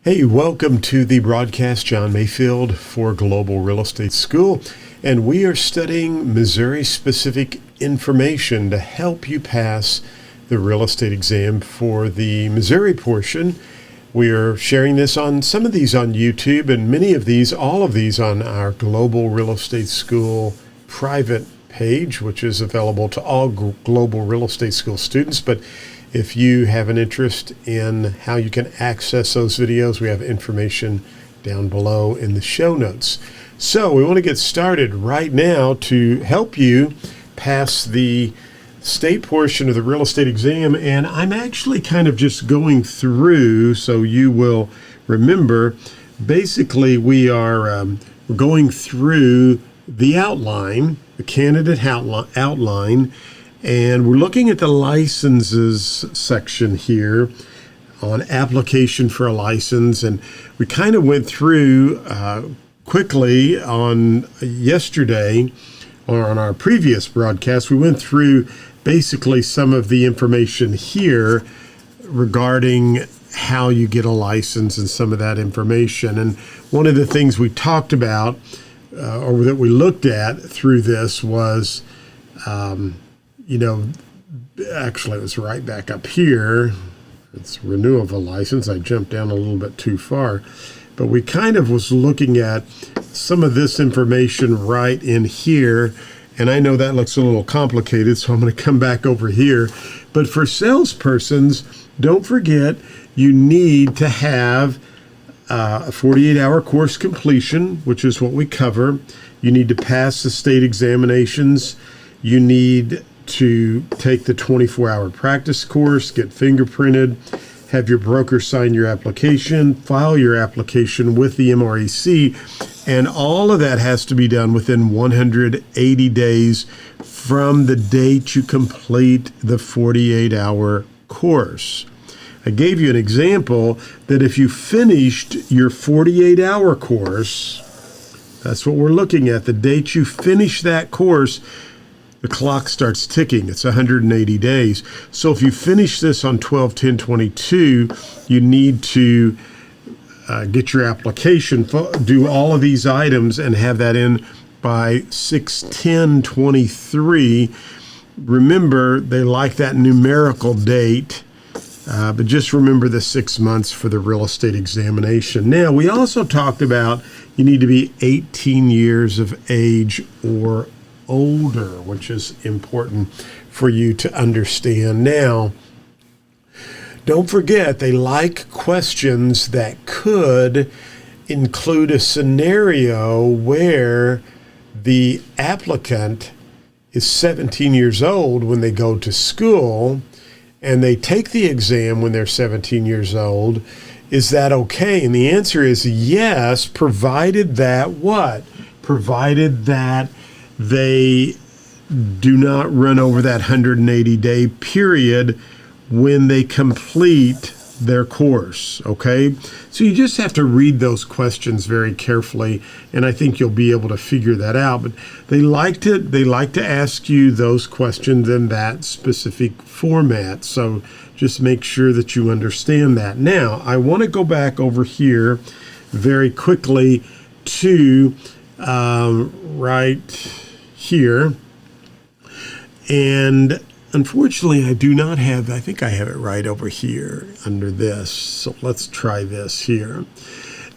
Hey, welcome to the broadcast. John Mayfield for Global Real Estate School, and we are studying Missouri-specific information to help you pass the real estate exam for the Missouri portion. We are sharing this on some of these on YouTube and many of these, all of these on our Global Real Estate School private page, which is available to all Global Real Estate School students. But if you have an interest in how you can access those videos, we have information down below in the show notes. So we want to get started right now to help you pass the state portion of the real estate exam. And I'm actually kind of just going through so you will remember. Basically, we are going through the outline, the candidate outline, and we're looking at the licenses section here on application for a license. And we kind of went through quickly on yesterday, or on our previous broadcast, we went through basically some of the information here regarding how you get a license and some of that information. And one of the things we talked about or that we looked at through this was actually it was right back up here. It's renewal of a license. I jumped down a little bit too far. But we kind of was looking at some of this information right in here. And I know that looks a little complicated, so I'm going to come back over here. But for salespersons, don't forget you need to have a 48-hour course completion, which is what we cover. You need to pass the state examinations. You need to take the 24-hour practice course, get fingerprinted, have your broker sign your application, file your application with the MREC, and all of that has to be done within 180 days from the date you complete the 48-hour course. I gave you an example that if you finished your 48-hour course, that's what we're looking at, the date you finish that course, the clock starts ticking. It's 180 days. So if you finish this on 12/10/22, you need to get your application, do all of these items, and have that in by 6/10/23. Remember, they like that numerical date, but just remember the 6 months for the real estate examination. Now, we also talked about you need to be 18 years of age or older, which is important for you to understand. Now, don't forget, they like questions that could include a scenario where the applicant is 17 years old when they go to school and they take the exam when they're 17 years old. Is that okay? And the answer is yes, provided that what? Provided that they do not run over that 180-day period when they complete their course, okay? So you just have to read those questions very carefully, and I think you'll be able to figure that out. But they like to ask you those questions in that specific format, so just make sure that you understand that. Now, I want to go back over here very quickly to right here, and unfortunately I do not have, I think I have it right over here under this, so let's try this here.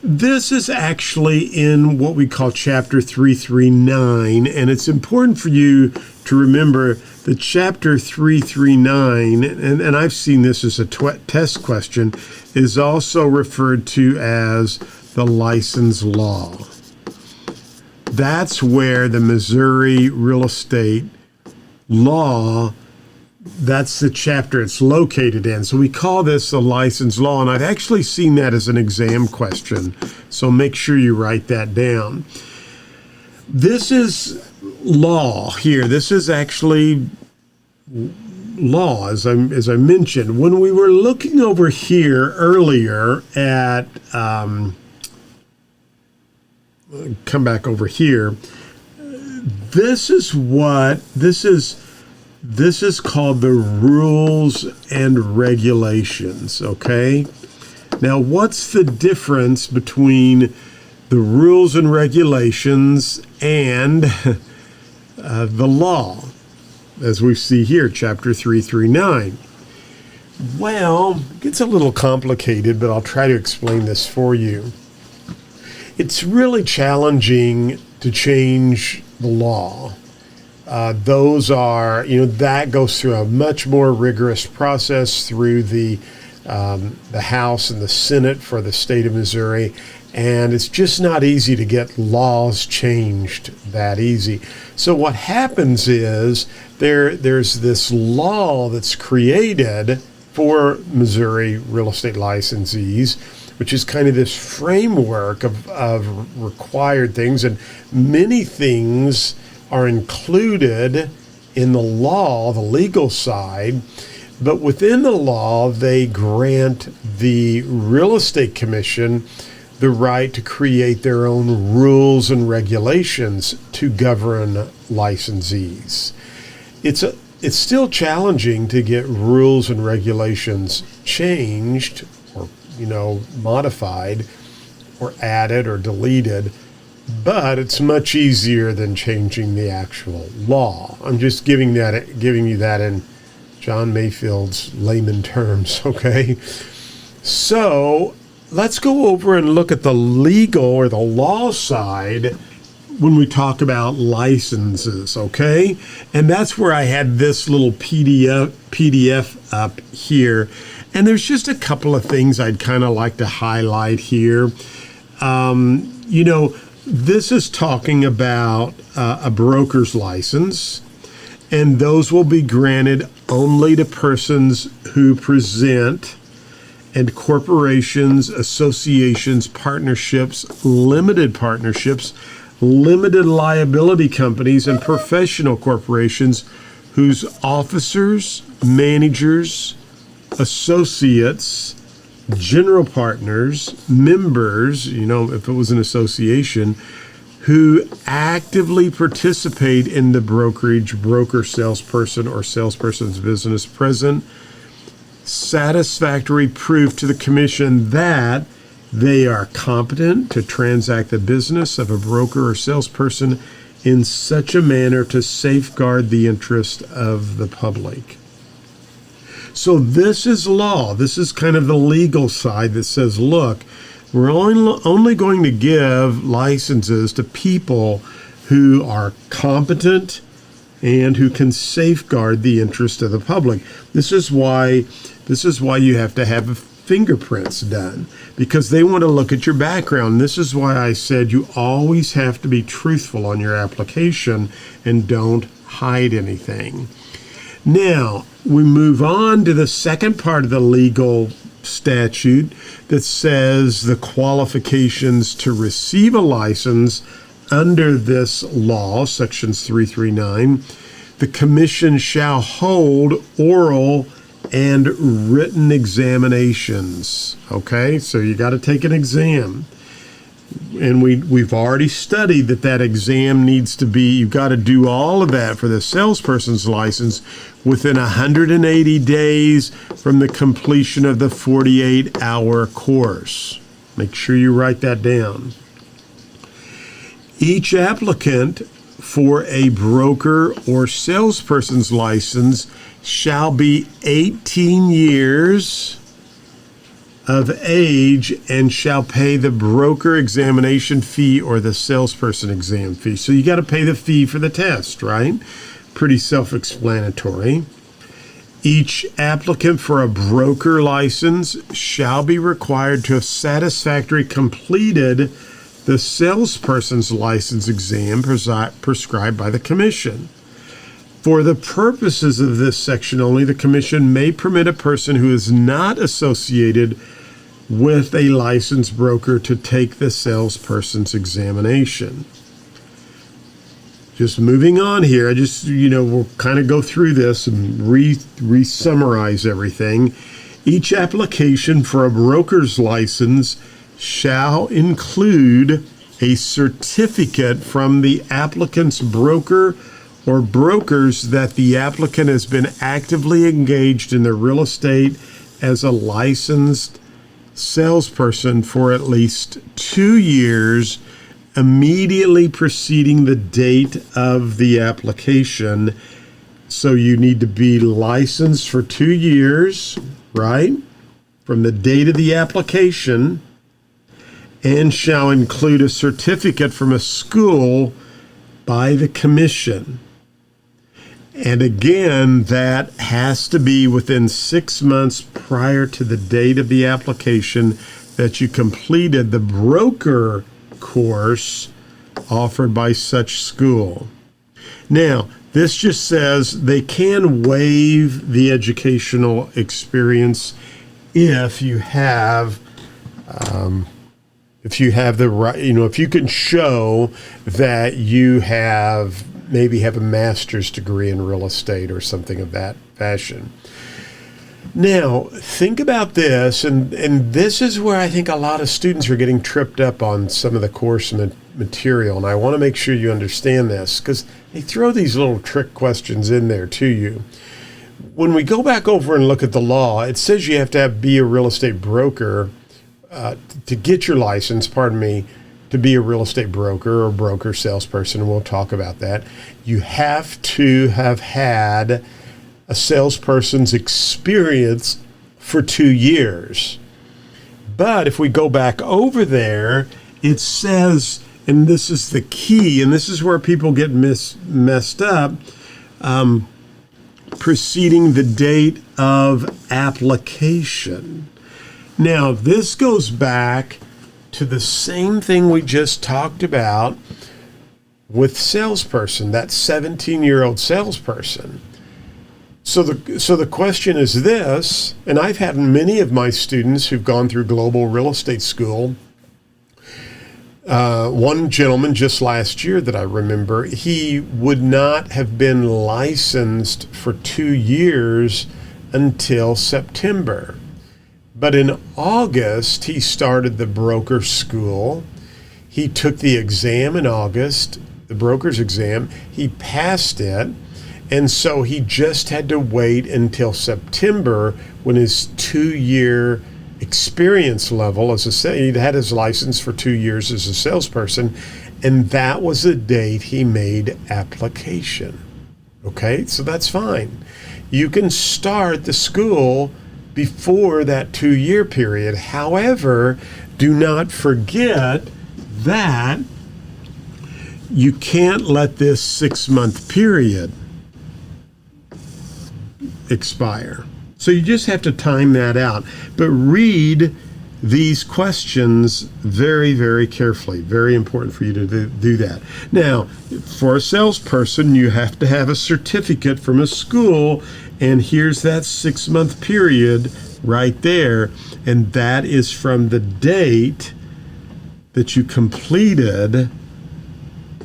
This is actually in what we call Chapter 339, and it's important for you to remember that Chapter 339, and I've seen this as a test question, is also referred to as the license law. That's where the Missouri real estate law, that's the chapter it's located in. So we call this the license law, and I've actually seen that as an exam question. So make sure you write that down. This is law here. This is actually law, as I mentioned. When we were looking over here earlier at come back over here. This is called the rules and regulations, okay? Now, what's the difference between the rules and regulations and the law, as we see here, Chapter 339? Well, it gets a little complicated, but I'll try to explain this for you. It's really challenging to change the law. That goes through a much more rigorous process through the House and the Senate for the state of Missouri, and it's just not easy to get laws changed that easy. So what happens is there's this law that's created for Missouri real estate licensees, which is kind of this framework of required things, and many things are included in the law, the legal side, but within the law, they grant the Real Estate Commission the right to create their own rules and regulations to govern licensees. It's still challenging to get rules and regulations changed or modified or added or deleted, but it's much easier than changing the actual law. I'm just giving you that in John Mayfield's layman terms, okay? So let's go over and look at the legal or the law side when we talk about licenses, okay? And that's where I had this little PDF up here. And there's just a couple of things I'd kind of like to highlight here. This is talking about a broker's license, and those will be granted only to persons who present, and corporations, associations, partnerships, limited liability companies, and professional corporations whose officers, managers, associates, general partners, members, if it was an association, who actively participate in the brokerage, broker, salesperson, or salesperson's business present satisfactory proof to the commission that they are competent to transact the business of a broker or salesperson in such a manner to safeguard the interest of the public. So this is law. This is kind of the legal side that says, look, we're only going to give licenses to people who are competent and who can safeguard the interest of the public. This is why you have to have fingerprints done, because they want to look at your background. This is why I said you always have to be truthful on your application and don't hide anything. Now, we move on to the second part of the legal statute that says the qualifications to receive a license under this law, sections 339, the commission shall hold oral and written examinations. Okay, so you got to take an exam. And we've already studied that exam needs to be, you've got to do all of that for the salesperson's license within 180 days from the completion of the 48-hour course. Make sure you write that down. Each applicant for a broker or salesperson's license shall be 18 years of age and shall pay the broker examination fee or the salesperson exam fee. So you got to pay the fee for the test, right? Pretty self-explanatory. Each applicant for a broker license shall be required to have satisfactorily completed the salesperson's license exam prescribed by the commission. For the purposes of this section only, the commission may permit a person who is not associated with a licensed broker to take the salesperson's examination. Just moving on here, we'll kind of go through this and re-summarize everything. Each application for a broker's license shall include a certificate from the applicant's broker or brokers that the applicant has been actively engaged in the real estate as a licensed salesperson for at least 2 years immediately preceding the date of the application. So you need to be licensed for 2 years, right, from the date of the application, and shall include a certificate from a school by the commission. And again, that has to be within 6 months prior to the date of the application that you completed the broker course offered by such school. Now, this just says they can waive the educational experience if you have the right, if you can show that you maybe have a master's degree in real estate or something of that fashion. Now, think about this, and this is where I think a lot of students are getting tripped up on some of the course material, and I want to make sure you understand this because they throw these little trick questions in there to you. When we go back over and look at the law, it says you have to be a real estate broker to get your license, to be a real estate broker or broker salesperson, and we'll talk about that. You have to have had a salesperson's experience for 2 years. But if we go back over there, it says, and this is the key, and this is where people get messed up, preceding the date of application. Now, this goes back to the same thing we just talked about with salesperson, that 17-year-old salesperson. So the question is this, and I've had many of my students who've gone through global real estate school. One gentleman just last year that I remember, he would not have been licensed for 2 years until September. But in August, he started the broker school. He took the exam in August, the broker's exam. He passed it. And so he just had to wait until September when his 2-year experience level, he'd had his license for 2 years as a salesperson, and that was the date he made application. Okay, so that's fine. You can start the school before that 2-year period. However, do not forget that you can't let this 6-month period expire. So you just have to time that out. But read these questions very, very carefully. Very important for you to do that. Now, for a salesperson, you have to have a certificate from a school, and here's that 6-month period right there, and that is from the date that you completed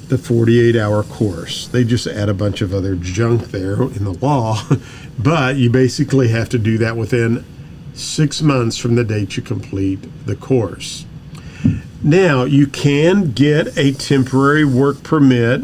the 48-hour course. They just add a bunch of other junk there in the law, but you basically have to do that within 6 months from the date you complete the course. Now, you can get a temporary work permit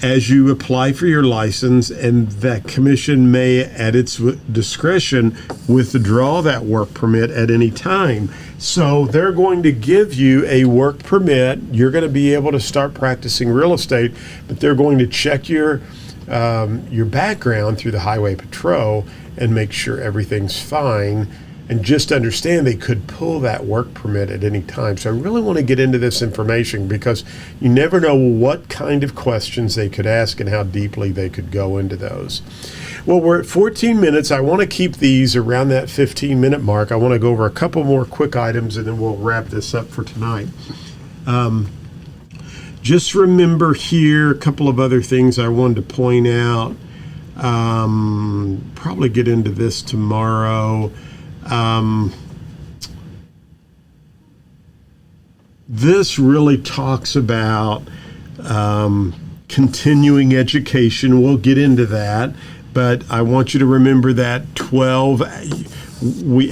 as you apply for your license, and that commission may, at its discretion, withdraw that work permit at any time. So they're going to give you a work permit. You're going to be able to start practicing real estate, but they're going to check your background through the highway patrol and make sure everything's fine. And just understand they could pull that work permit at any time. So I really want to get into this information because you never know what kind of questions they could ask and how deeply they could go into those. Well, we're at 14 minutes. I want to keep these around that 15-minute mark. I want to go over a couple more quick items and then we'll wrap this up for tonight. Just remember here a couple of other things I wanted to point out. Probably get into this tomorrow. This really talks about continuing education. We'll get into that, but I want you to remember that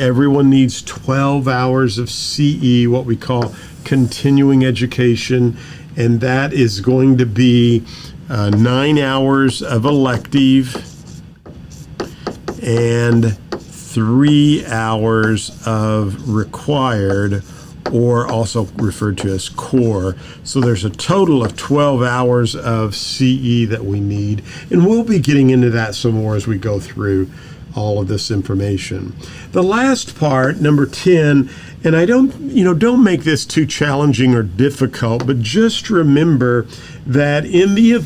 everyone needs 12 hours of CE, what we call continuing education, and that is going to be 9 hours of elective and 3 hours of required, or also referred to as core. So there's a total of 12 hours of CE that we need, and we'll be getting into that some more as we go through all of this information. The last part, number 10, and I don't make this too challenging or difficult, but just remember that in the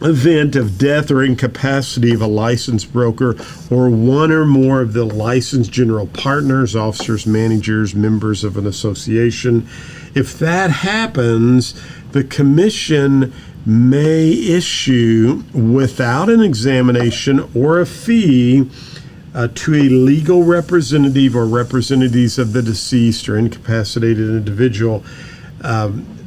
event of death or incapacity of a licensed broker or one or more of the licensed general partners, officers, managers, members of an association, if that happens, the commission may issue, without an examination or a fee, to a legal representative or representatives of the deceased or incapacitated individual,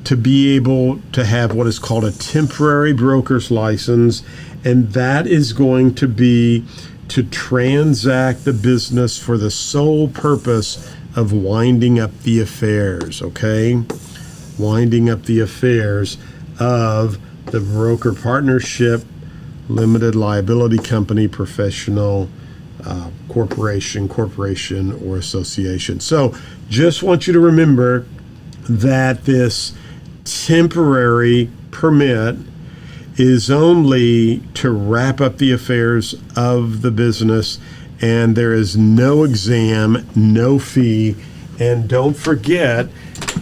to be able to have what is called a temporary broker's license, and that is going to be to transact the business for the sole purpose of winding up the affairs, okay? Winding up the affairs of the broker partnership, limited liability company, professional, corporation, or association. So just want you to remember that this temporary permit is only to wrap up the affairs of the business, and there is no exam, no fee. And don't forget,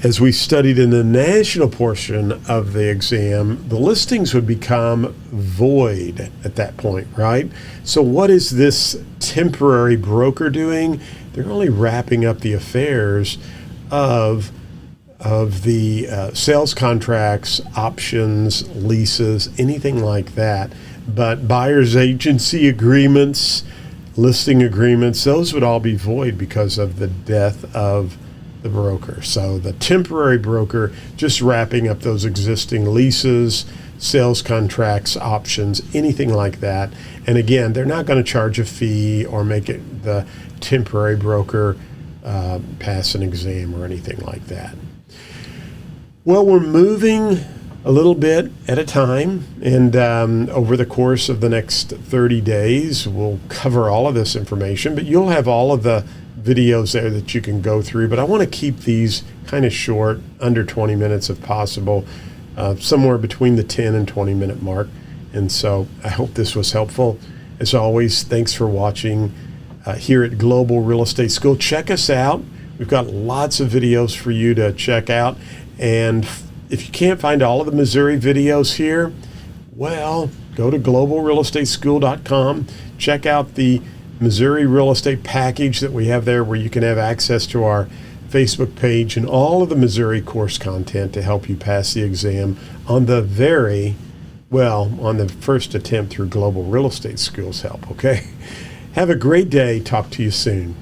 as we studied in the national portion of the exam, the listings would become void at that point, right? So what is this temporary broker doing? They're only wrapping up the affairs of the sales contracts, options, leases, anything like that. But buyer's agency agreements, listing agreements, those would all be void because of the death of the broker. So the temporary broker just wrapping up those existing leases, sales contracts, options, anything like that. And again, they're not going to charge a fee or make it the temporary broker pass an exam or anything like that. Well, we're moving a little bit at a time, and over the course of the next 30 days, we'll cover all of this information, but you'll have all of the videos there that you can go through. But I want to keep these kind of short, under 20 minutes if possible, somewhere between the 10 and 20 minute mark. And so I hope this was helpful. As always, thanks for watching here at Global Real Estate School. Check us out. We've got lots of videos for you to check out. And if you can't find all of the Missouri videos here, well, go to globalrealestateschool.com. Check out the Missouri real estate package that we have there, where you can have access to our Facebook page and all of the Missouri course content to help you pass the exam on the first attempt through Global Real Estate School's help, okay? Have a great day. Talk to you soon.